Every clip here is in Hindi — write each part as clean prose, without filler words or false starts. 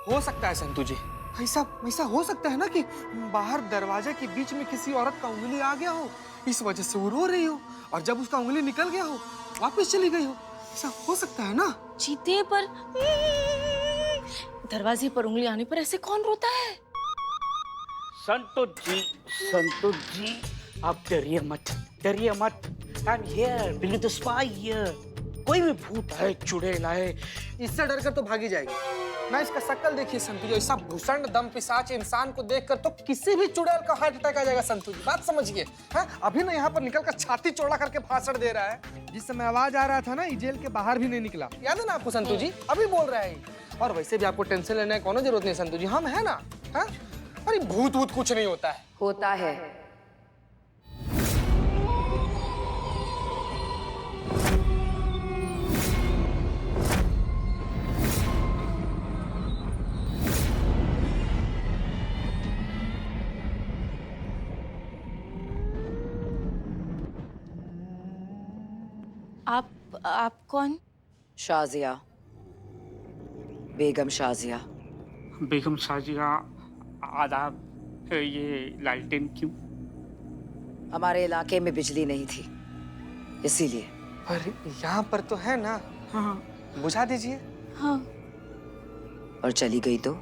हो सकता है संतू जी, ऐसा ऐसा हो सकता है ना कि बाहर दरवाजे के बीच में किसी औरत का उंगली आ गया हो, इस वजह से वो रो रही हो, और जब उसका उंगली निकल गया हो वापस चली गई हो। ऐसा हो सकता है ना? चीते पर दरवाजे पर उंगली आने पर ऐसे कौन रोता है? संतोष जी, आप डरिए मत, डरिए मत। I am here, big the spy here. कोई भी भूत है, चुड़ैल है, इससे डर कर तो भागी जाएगी ना। इसका शक्ल देखिए संतू जी, ऐसा भूषण दम पिशाच इंसान को देखकर तो किसी भी चुड़ैल का हार्ट अटैक आ जाएगा संतू जी, बात समझिए। हाँ, अभी ना यहाँ पर निकलकर छाती चौड़ा करके भाषण दे रहा है। जिस समय आवाज आ रहा था ना, ये जेल के बाहर भी नहीं निकला, याद है ना आपको संतू जी? अभी बोल रहा है। और वैसे भी आपको टेंशन लेने की कोनो जरूरत नहीं संतू जी, हम है ना। हाँ, अरे भूत वूत कुछ नहीं होता है। होता है। आप कौन? शाजिया, बेगम शाजिया। बेगम शाजिया, आदाब। ये लालटेन क्यों? हमारे इलाके में बिजली नहीं थी, इसीलिए। अरे यहाँ पर तो है ना। हाँ। बुझा दीजिए। हाँ। और चली गई तो?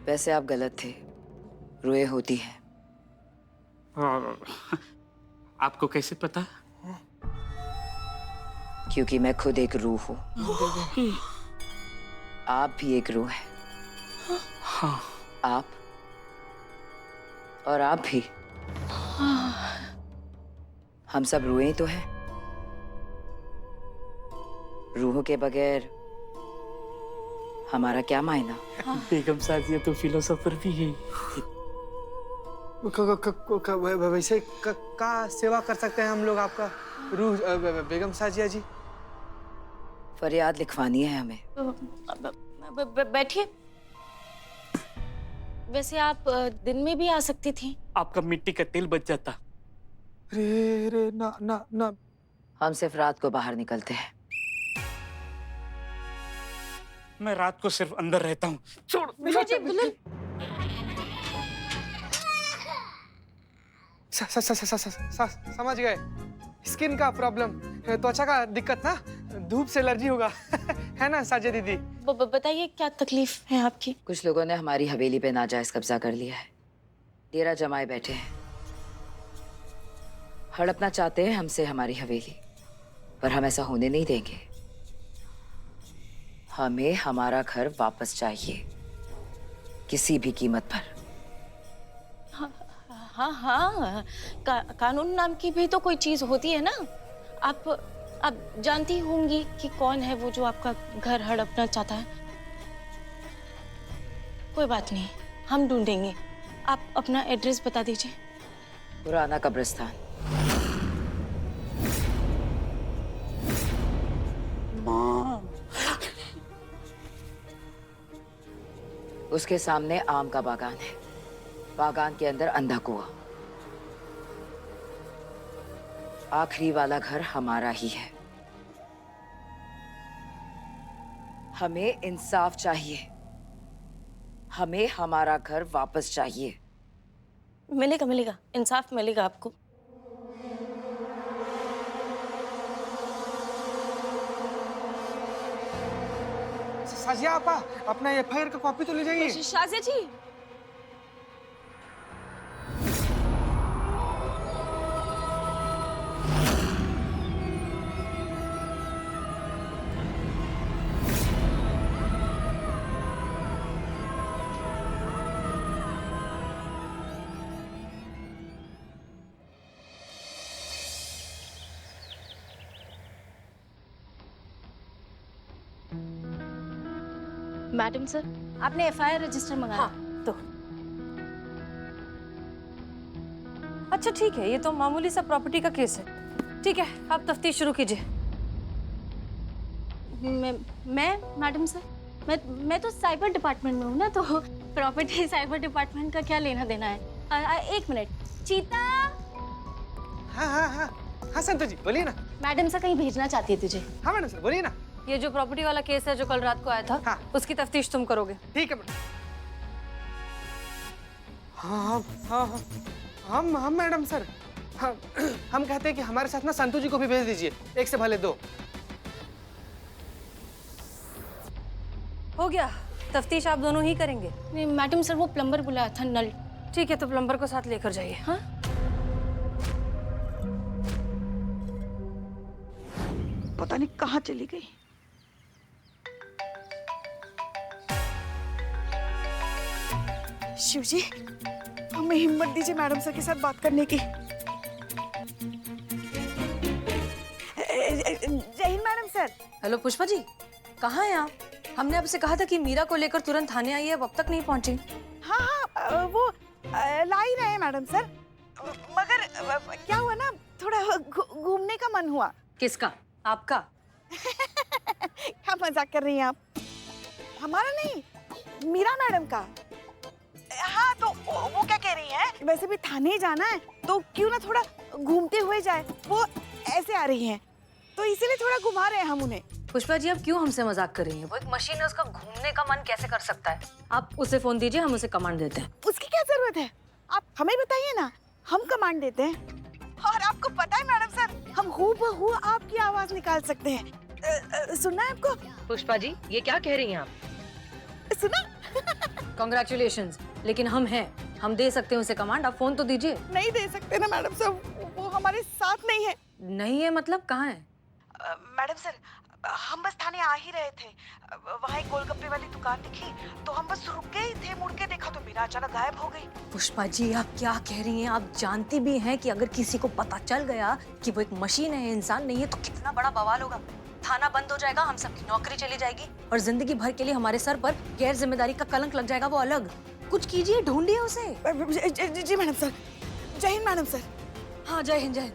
वैसे आप गलत थे, रुएं होती हैं। आपको कैसे पता? क्योंकि मैं खुद एक रूह हूँ। आप भी एक रूह है। हाँ। आप और आप भी। हम सब रूहें तो हैं। रूहों के बगैर हमारा क्या मायना? बेगम शाजिया तो फिलोसोफर भी है। वैसे का सेवा कर सकते हैं हम लोग आपका रूह बेगम शाजिया जी? फरियाद लिखवानी है हमें। बैठिए। वैसे आप दिन में भी आ सकती थी। आपका मिट्टी का तेल बच जाता। रे रे ना ना ना। हम सिर्फ रात को बाहर निकलते हैं। मैं रात को सिर्फ अंदर रहता हूँ। छोड़। समझ गए। स्किन का प्रॉब्लम, त्वचा का दिक्कत ना, धूप से एलर्जी होगा। है ना साजिया दीदी? बताइए क्या तकलीफ है आपकी? कुछ लोगों ने हमारी हवेली पे नाजायज कब्जा कर लिया है। डेरा जमाए बैठे हैं, हड़पना चाहते हैं हमसे हमारी हवेली, पर हम ऐसा होने नहीं देंगे। हमें हमारा घर वापस चाहिए, किसी भी कीमत पर। हाँ हाँ, कानून नाम की भी तो कोई चीज होती है ना। आप जानती होंगी कि कौन है वो जो आपका घर हड़पना चाहता है। कोई बात नहीं, हम ढूंढेंगे। आप अपना एड्रेस बता दीजिए। पुराना कब्रिस्तान। उसके सामने आम का बागान है, बागान के अंदर अंधा कुआं। आखिरी वाला घर हमारा ही है। हमें इंसाफ चाहिए, हमें हमारा घर वापस चाहिए। मिलेगा मिलेगा, इंसाफ मिलेगा आपको। साजिया आपा, अपना एफआईआर का कॉपी तो ले जाइए। शाजिया जी, मैडम सर, आपने एफआईआर रजिस्टर मंगाया? हाँ, तो अच्छा ठीक है, ये तो मामूली सा प्रॉपर्टी का केस है। ठीक है, आप तफ्तीश शुरू कीजिए। मैं मैडम सर, मैं तो साइबर डिपार्टमेंट में हूँ ना, तो प्रॉपर्टी साइबर डिपार्टमेंट का क्या लेना देना है। एक मिनट, चीता। हाँ हाँ हाँ हाँ संतोष जी बोलिए ना। मैडम सर कहीं भेजना चाहती है तुझे। हाँ मैडम सर बोलिए ना। ये जो प्रॉपर्टी वाला केस है जो कल रात को आया था, हाँ। उसकी तफ्तीश तुम करोगे। ठीक है मैडम। हाँ हाँ हाँ हम मैडम सर, हाँ, हम कहते हैं कि हमारे साथ ना संतू जी को भी भेज दीजिए, एक से भले दो। हो गया, तफ्तीश आप दोनों ही करेंगे। नहीं मैडम सर, वो प्लम्बर बुलाया था नल। ठीक है, तो प्लम्बर को साथ लेकर जाइए। हाँ पता नहीं कहाँ चली गई। शिवजी, हमें हिम्मत दीजिए मैडम सर के साथ बात करने की। जय हिंद madam sir. Hello Pushpa ji, कहाँ हैं आप? हमने आपसे कहा था कि मीरा को लेकर तुरंत थाने आइए, अब तक नहीं पहुंची। हाँ हाँ, वो ला ही रहे हैं मैडम सर, मगर क्या हुआ ना, थोड़ा घूमने का मन हुआ। किसका? आपका? क्या मजाक कर रही हैं आप? हमारा नहीं, मीरा मैडम का। हाँ तो वो क्या कह रही हैं, वैसे भी थाने ही जाना है तो क्यों ना थोड़ा घूमते हुए जाए। वो ऐसे आ रही हैं तो इसीलिए थोड़ा घुमा रहे हैं हम उन्हें। पुष्पा जी, आप क्यों हमसे मजाक कर रही हैं? वो एक मशीन है, उसका घूमने का मन कैसे कर सकता है? आप उसे फोन दीजिए, हम उसे कमांड देते हैं। उसकी क्या जरूरत है, आप हमें बताइए ना, हम कमांड देते हैं। और आपको पता है मैडम सर, हम हूबहू आपकी आवाज निकाल सकते हैं। सुनना है आपको? पुष्पा जी, ये क्या कह रही हैं आप? सुना? कांग्रेचुलेशंस, लेकिन हम हैं, हम दे सकते हैं उसे कमांड। आप फोन तो दीजिए। नहीं दे सकते ना मैडम सर, वो हमारे साथ नहीं है। नहीं है मतलब? कहाँ है? मैडम सर, हम बस थाने आ ही रहे थे, वहाँ एक गोलगप्पे वाली दुकान दिखी तो हम बस रुक गए ही थे, मुड़ के देखा तो मीरा अचानक गायब हो गई। पुष्पा जी, आप क्या कह रही हैं? आप जानती भी हैं कि अगर किसी को पता चल गया कि वो एक मशीन है, इंसान नहीं है, तो कितना बड़ा बवाल होगा। थाना बंद हो जाएगा, हम सबकी नौकरी चली जाएगी और जिंदगी भर के लिए हमारे सर पर गैर जिम्मेदारी का कलंक लग जाएगा, वो अलग। कुछ कीजिए, ढूंढिए उसे। जी मैडम सर। जय हिंद मैडम सर। हाँ, जय हिंद, जय हिंद।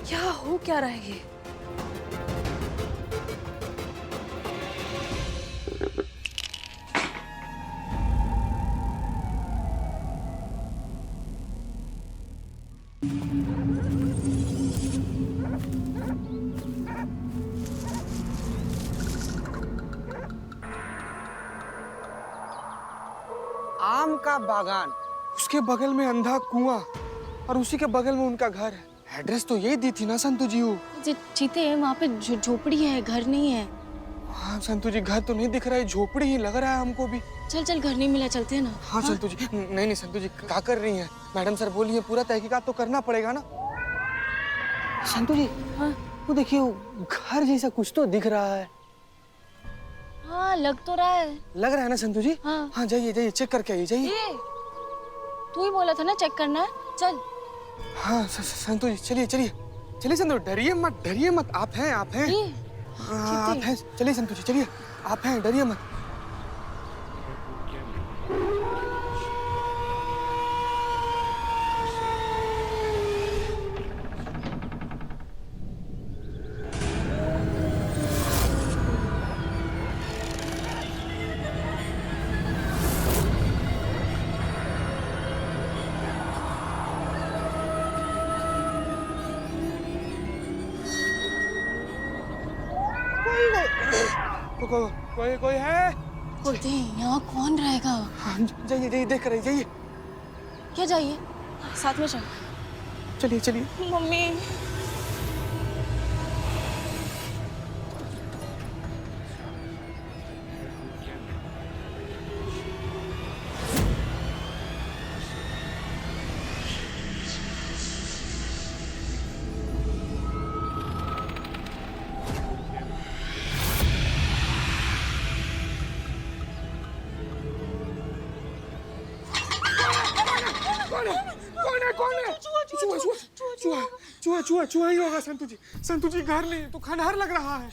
क्या हो क्या रहा है ये? आम का बागान, उसके बगल में अंधा कुआं और उसी के बगल में उनका घर है। एड्रेस तो यही दी थी ना संतू जी? जीते वहाँ पे झोपड़ी है, घर नहीं है। हाँ संतू जी, घर तो नहीं दिख रहा है, झोपड़ी ही लग रहा है हमको भी। चल चल, घर नहीं मिला, चलते हैं ना। हाँ संतू जी, नहीं संतू जी, क्या कर रही हैं? मैडम सर बोली है पूरा तहकीकात तो करना पड़ेगा ना। संतू जी, हाँ वो देखिए, वो घर जैसा कुछ तो दिख रहा है। हाँ, लग तो रहा है। लग रहा है ना संतू जी? हाँ। हाँ, जाइए जाइए, चेक करके आइए, जाइए। ये तू ही बोला था ना चेक करना है, चल। हाँ संतू जी, चलिए चलिए चलिए संतू, डरिए मत, डरिए मत, आप हैं, आप हैं। ये हाँ, आप हैं, चलिए संतू जी, चलिए, आप हैं, डरिए मत। कोई है? जीते, यहाँ कौन रहेगा? हाँ, जाइए जाइए, देख कर आइए, जाइए। क्या जाइए, साथ में चल। चलिए चलिए। मम्मी, चूहा ही होगा संतू जी। संतू जी, घर नहीं तो खंडहर लग रहा है।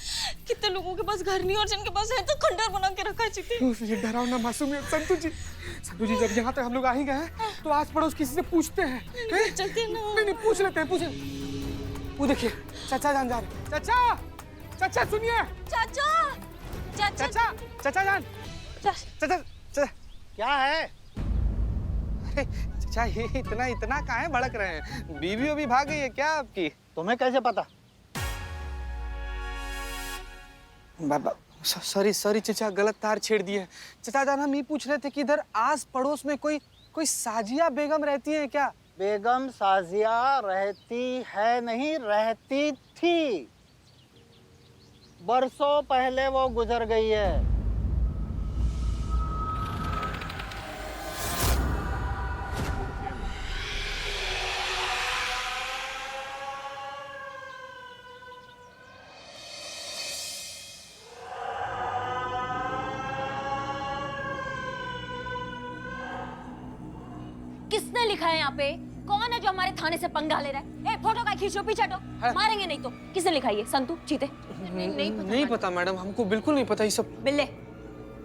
कितने लोगों के पास घर नहीं और जिनके पास है तो खंडहर बना के रखा है। जीते, ये डरावना मासूमियत संतू जी। संतू जी, जब यहाँ तक हम लोग आ ही गए हैं तो आस पड़ोस किसी से पूछते हैं। चलते हैं ना। नहीं, पूछ लेते हैं, पूछ। वो देखिए, चाचा जान जा रहे। चाचा, चाचा सुनिए। चाचा, चाचा, चाचा, चाचा जान, चाचा, चाचा। क्या है? अरे चाचा, ये इतना कहाँ भड़क रहे हैं? बीवी भी भाग गई है क्या आपकी? तुम्हें कैसे पता? बाबा सॉरी सॉरी चचा, गलत तार छेड़ दिए। चचा जान, हम ये पूछ रहे थे कि इधर आस पड़ोस में कोई साजिया बेगम रहती है क्या? बेगम साजिया रहती है नहीं, रहती थी। बरसों पहले वो गुजर गई है। किसने लिखा है यहाँ पे? कौन है जो हमारे थाने से पंगा ले रहा है? ए, फोटो का खींचो, पीछे हटो। मारेंगे नहीं तो। किसने लिखा है ये? संतू, चीते? नहीं पता मैडम, हमको बिल्कुल नहीं पता ये सब। बिल्ले,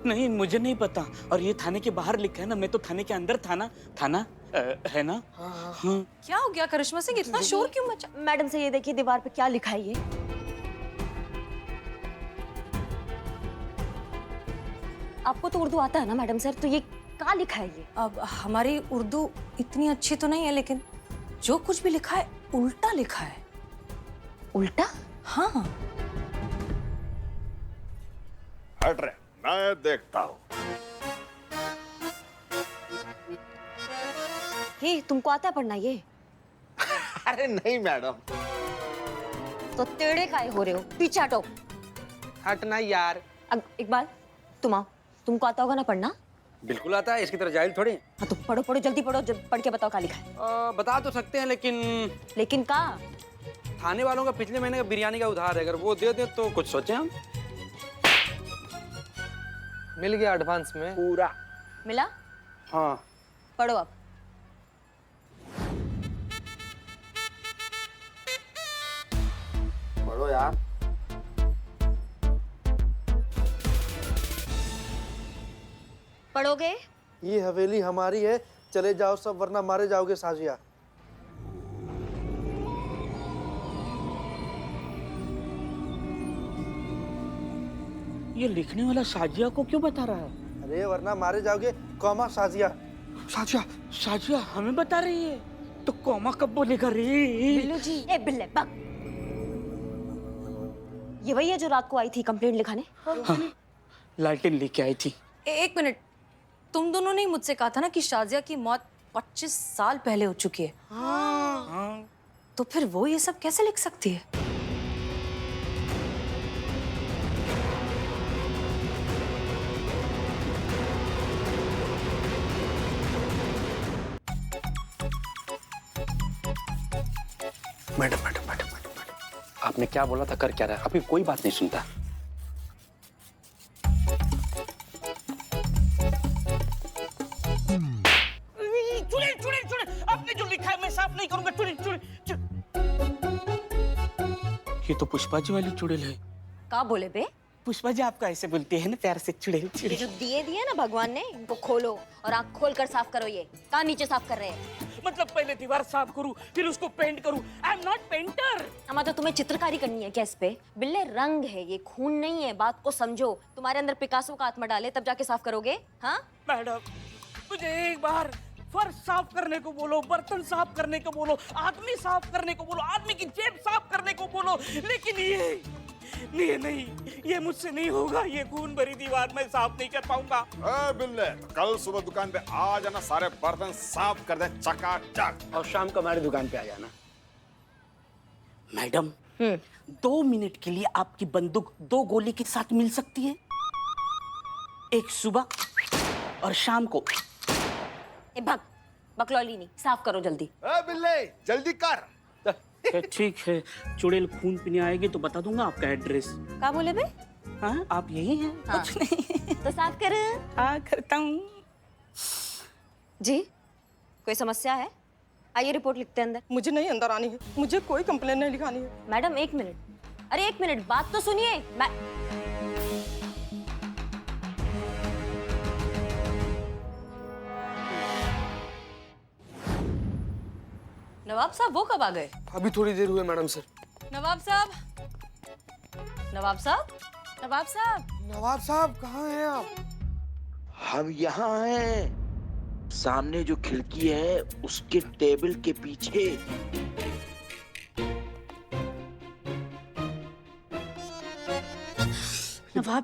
नहीं, मुझे नहीं पता। और ये थाने के बाहर लिखा है ना, मैं तो थाने के अंदर था ना। थाना है ना? हाँ। क्या हो गया करिश्मा सिंह, इतना शोर क्यों मचा? मैडम से ये देखिए दीवार पे क्या लिखा है ये। आपको तो उर्दू आता है ना मैडम सर, तो ये क्या लिखा है ये? अब हमारी उर्दू इतनी अच्छी तो नहीं है, लेकिन जो कुछ भी लिखा है उल्टा लिखा है। उल्टा? हाँ। हट रहे, मैं देखता हूँ। ये तुमको आता है पढ़ना ये? अरे नहीं मैडम। तो टेढ़े काहे हो रहे हो? पीछे हटो। हटना यार। इकबाल, तुम आओ। तुमको आता होगा ना पढ़ना? बिल्कुल आता है, इसकी तरह जाहिल थोड़ी। हाँ तो पढ़ो पढ़ो, जल्दी पढ़ो, पढ़ के बताओ क्या लिखा है। बता तो सकते हैं, लेकिन का? थाने वालों का पिछले महीने का बिरयानी का उधार है, अगर वो दे दे तो कुछ सोचें हम। मिल गया एडवांस में पूरा। मिला? हाँ। पढ़ो अब। पढ़ो यार। पढ़ोगे? ये हवेली हमारी है, चले जाओ सब वरना मारे जाओगे साजिया। ये लिखने वाला साजिया को क्यों बता रहा है? अरे वरना मारे जाओगे, कौमा साजिया। साजिया? साजिया हमें बता रही है, तो कौमा कब बोलेगा रे? बिल्लू जी, ए बिल्ले बक। ये वही है जो रात को आई थी कंप्लेंट लिखाने? हाँ, लालटेन लेके आई थी। एक मिनट, तुम दोनों ने मुझसे कहा था ना कि शाजिया की मौत 25 साल पहले हो चुकी है। हाँ। तो फिर वो ये सब कैसे लिख सकती है? Madam madam madam madam madam, आपने क्या बोला था, कर क्या रहा है? अभी कोई बात नहीं सुनता। चुड़ैल चुड़ैल चुड़ैल, आपने जो लिखा है मैं साफ नहीं करूंगा। चुड़ैल चुड़ैल। ये तो पुष्पा जी वाली चुड़ैल है। का बोले बे? पुष्पा जी आपका ऐसे बोलते हैं ना प्यार से, चुड़ैल ये चुड़ैल। जो दिए दिए ना भगवान ने, इनको खोलो और आँख खोल कर साफ करो। ये कहाँ नीचे साफ कर रहे हैं? मतलब पहले दीवार साफ करूं, फिर उसको पेंट करूं। I am not painter. अम्मा तो तुम्हें चित्रकारी करनी है क्या इस पे? बिल्ले रंग है ये, खून नहीं है, बात को समझो। तुम्हारे अंदर पिकासो का आत्मा डाले तब जाके साफ करोगे। हाँ मैडम, मुझे एक बार फर्श साफ करने को बोलो, बर्तन साफ करने को बोलो, आदमी साफ करने को बोलो, आदमी की जेब साफ करने को बोलो, लेकिन ये नहीं, ये मुझसे नहीं होगा। ये खून भरी दीवार मैं साफ नहीं कर पाऊंगा। बिल्ले, कल सुबह दुकान पे आ जाना, सारे बर्तन साफ कर दे चकाचक। और शाम को हमारी दुकान पे आ जाना। मैडम, 2 मिनट के लिए आपकी बंदूक 2 गोली के साथ मिल सकती है? एक सुबह और शाम को। ए भग, बकलौली नहीं, साफ करो जल्दी। बिल्ले, जल्दी कर। ठीक है, चुड़ैल खून पीने आएगी तो बता दूंगा आपका एड्रेस। क्या बोले बे? हाँ, आप यही हैं? हाँ। कुछ नहीं। तो साफ कर। हाँ, करता हूँ। जी, कोई समस्या है? आइए रिपोर्ट लिखते हैं अंदर। मुझे नहीं अंदर आनी है, मुझे कोई कंप्लेन नहीं लिखानी है। मैडम 1 मिनट, अरे 1 मिनट, बात तो सुनिए। नवाब साहब वो कब आ गए? अभी थोड़ी देर हुई मैडम सर। नवाब साहब, नवाब साहब, नवाब साहब। नवाब साहब कहाँ हैं आप? हम यहाँ हैं, सामने जो खिड़की है उसके टेबल के पीछे। नवाब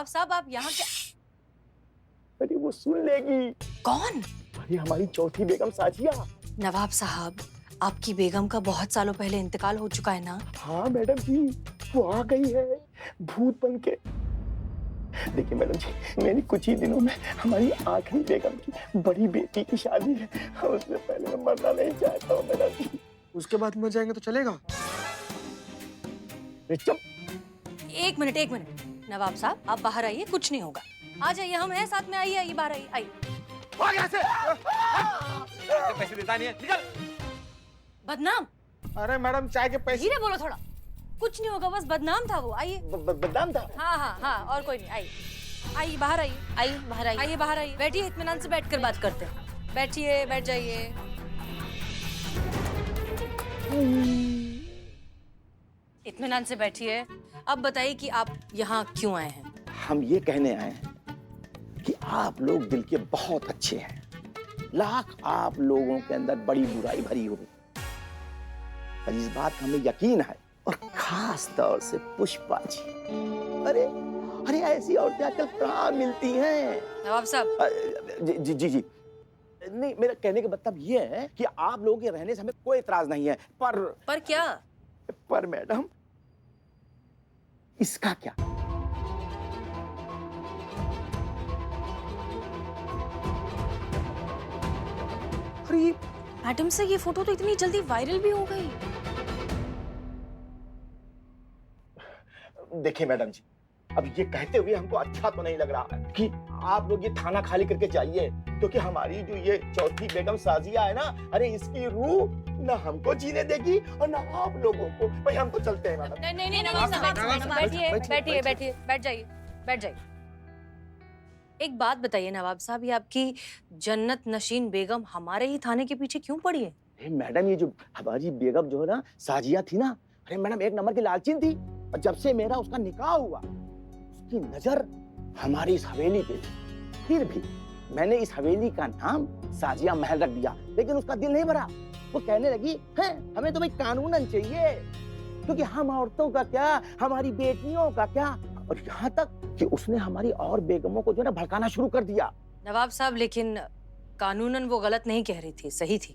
साहब आप यहाँ क्या? अरे वो सुन लेगी। कौन? अरे हमारी चौथी बेगम साजिया। नवाब साहब, आपकी बेगम का बहुत सालों पहले इंतकाल हो चुका है ना? हाँ मैडम जी, वो आ गई है भूत बन के। देखिए मैडम जी, मेरी कुछ ही दिनों में हमारी आखिरी बेगम की बड़ी बेटी की शादी है। उससे पहले मैं मरना नहीं चाहता हूँ मैडम जी। उसके बाद मर जाएंगे तो चलेगा? चुप। एक मिनट। नवाब साहब आप बाहर आइए, कुछ नहीं होगा। आ जाइए, हम हैं साथ में। आइए बाहर आइए। पैसे देता नहीं है, निकल। बदनाम। अरे मैडम चाय के पैसे। धीरे बोलो थोड़ा। कुछ नहीं होगा, बस बदनाम था वो। आइए। बदनाम था? हाँ, और कोई नहीं। आइए बाहर आइए। बैठिए, इत्मीनान से बैठकर बात करते हैं। बैठ जाइए। इत्मीनान से बैठिए। अब बताइए कि आप यहाँ क्यों आए हैं? हम ये कहने आए हैं कि आप लोग दिल के बहुत अच्छे हैं। लाख आप लोगों के अंदर बड़ी बुराई भरी हुई, और इस बात का हमें यकीन है। और खास तौर से पुष्पा जी। अरे ऐसी औरतें आजकल कहाँ मिलती हैं? नवाब साहब। जी। नहीं, मेरा कहने का मतलब ये है कि आप लोगों के रहने से हमें कोई इतराज नहीं है, पर क्या? पर मैडम इसका क्या? अरे मैडम से ये फोटो तो इतनी जल्दी वायरल भी हो गई। देखिए मैडम जी, अब ये कहते हुए हमको अच्छा तो नहीं लग रहा है कि आप लोग ये थाना खाली करके जाइए, क्योंकि हमारी जो ये चौथी बेगम साजिया है ना, अरे इसकी रूह ना हमको जीने देगी और ना आप लोगों को। भाई हम तो चलते हैं मैडम। नहीं, बैठिए, बैठ जाइए। एक बात बताइए नवाब साहब, ये आपकी जन्नत नशीन बेगम हमारे ही थाने के पीछे क्यों पड़ी है? अरे मैडम, ये जो हमारी बेगम जो है ना, साजिया थी ना, अरे मैडम एक नंबर की लालचीन थी। और जब से मेरा उसका निकाह हुआ, उसकी नजर हमारी इस हवेली पे थी। फिर भी मैंने इस हवेली का नाम साजिया महल रख दिया, लेकिन उसका दिल नहीं भरा। वो कहने लगी है हमें तो भाई कानूनन चाहिए, क्योंकि हम औरतों का क्या, हमारी बेटियों का क्या। और यहाँ तक कि उसने हमारी और बेगमों को जो है ना भड़काना शुरू कर दिया। नवाब साहब, लेकिन कानूनन वो गलत नहीं कह रही थी, सही थी।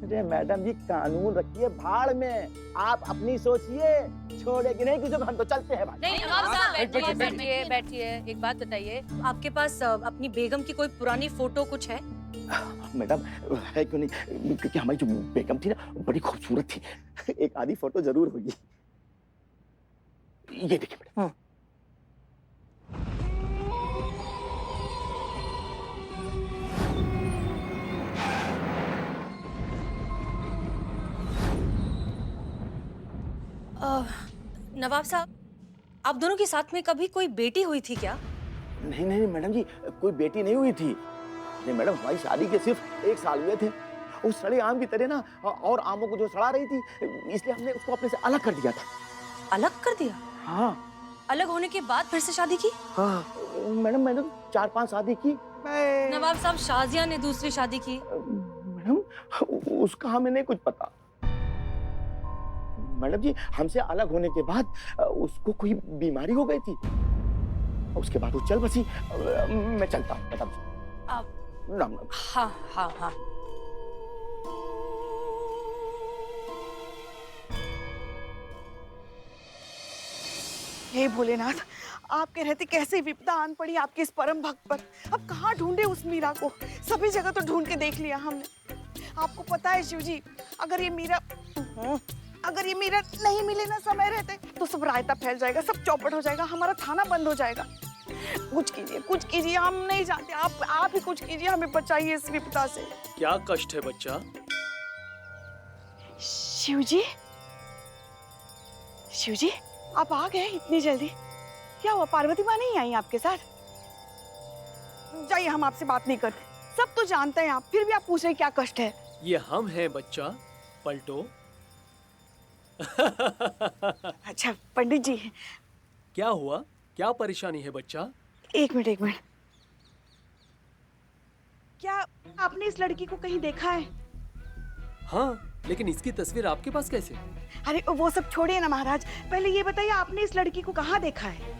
अरे मैडम जी, कानून रखिए भाड़ में, आप अपनी सोचिए, छोड़ेगी नहीं किसी को। हम तो चलते हैं भाई। नहीं नवाब साहब, बैठिए। एक बात बताइए, आपके पास अपनी बेगम की कोई पुरानी फोटो कुछ है? मैडम है क्यों नहीं, क्योंकि हमारी जो बेगम थी ना, बड़ी खूबसूरत थी। एक आधी फोटो जरूर होगी। ये देखिए मैडम। नवाब साहब, आप दोनों के साथ में कभी कोई बेटी हुई थी क्या? नहीं मैडम जी, कोई बेटी नहीं हुई थी। नहीं मैडम, हमारी शादी के सिर्फ 1 साल हुए थे। उस सड़े आम की तरह ना, और आमों को जो सड़ा रही थी, इसलिए हमने उसको अपने से अलग कर दिया था। अलग कर दिया? हाँ। अलग होने के बाद फिर से शादी की? हाँ मैडम, मैंने 4-5 शादी की। नवाब साहब, शाजिया ने दूसरी शादी की? मैडम उसका हमें नहीं कुछ पता। मैडम जी, हमसे अलग होने के बाद उसको कोई बीमारी हो गई थी, उसके बाद वो चल बसी। मैं चलता हूँ मैडम जी। राम। हाँ। हे भोलेनाथ, आपके रहते कैसे विपदा आन पड़ी आपके इस परम भक्त पर। अब कहाँ ढूंढे उस मीरा को? सभी जगह तो ढूंढ के देख लिया हमने। आपको पता है शिव जी, अगर ये मीरा नहीं मिले ना समय रहते, तो सब रायता फैल जाएगा, सब चौपट हो जाएगा, हमारा थाना बंद हो जाएगा। कुछ कीजिए, हम नहीं जानते, आप ही कुछ कीजिए, हमें बचाइए इस विपदा से। क्या कष्ट है बच्चा? शिव जी, आप आ गए इतनी जल्दी? क्या हुआ, पार्वती माँ नहीं आई आपके साथ? जाइए, हम आपसे बात नहीं करते, सब तो जानते हैं आप, फिर भी आप पूछ रहे क्या कष्ट है? ये हम हैं बच्चा, पलटो। अच्छा पंडित जी। क्या हुआ, क्या परेशानी है बच्चा? एक मिनट। क्या आपने इस लड़की को कहीं देखा है? हाँ, लेकिन इसकी तस्वीर आपके पास कैसे? अरे वो सब छोड़िए ना महाराज, पहले ये बताइए आपने इस लड़की को कहाँ देखा है?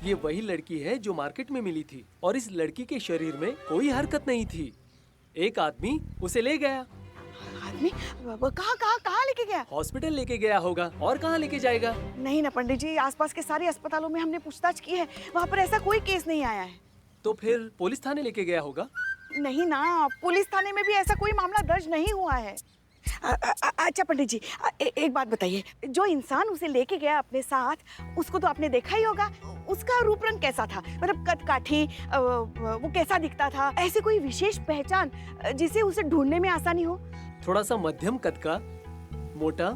ये वही लड़की है जो मार्केट में मिली थी और इस लड़की के शरीर में कोई हरकत नहीं थी। एक आदमी उसे ले गया। आदमी? वो कहाँ लेके गया? हॉस्पिटल लेके गया होगा, और कहाँ लेके जाएगा? नहीं ना पंडित जी, आसपास के सारे अस्पतालों में हमने पूछताछ की है, वहाँ पर ऐसा कोई केस नहीं आया है। तो फिर पुलिस थाने लेके गया होगा? नहीं ना, पुलिस थाने में भी ऐसा कोई मामला दर्ज नहीं हुआ है। अच्छा पंडित जी, एक बात बताइए, जो इंसान उसे लेके गया अपने साथ, उसको तो आपने देखा ही होगा। उसका रूप रंग कैसा था? मतलब कद काठी, वो कैसा दिखता था? ऐसी कोई विशेष पहचान जिसे उसे ढूंढने में आसानी हो? थोड़ा सा मध्यम कद का, मोटा,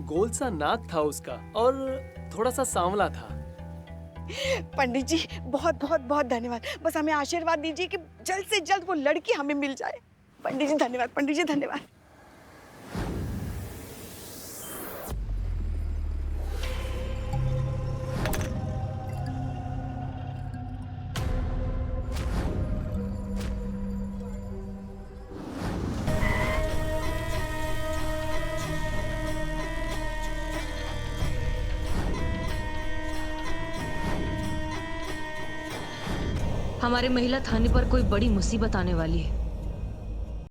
गोल सा नाक था उसका और थोड़ा सा सांवला था। पंडित जी बहुत बहुत बहुत धन्यवाद। बस हमें आशीर्वाद दीजिए कि जल्द से जल्द वो लड़की हमें मिल जाए। पंडित जी धन्यवाद, पंडित जी धन्यवाद। हमारे महिला थाने पर कोई बड़ी मुसीबत आने वाली है।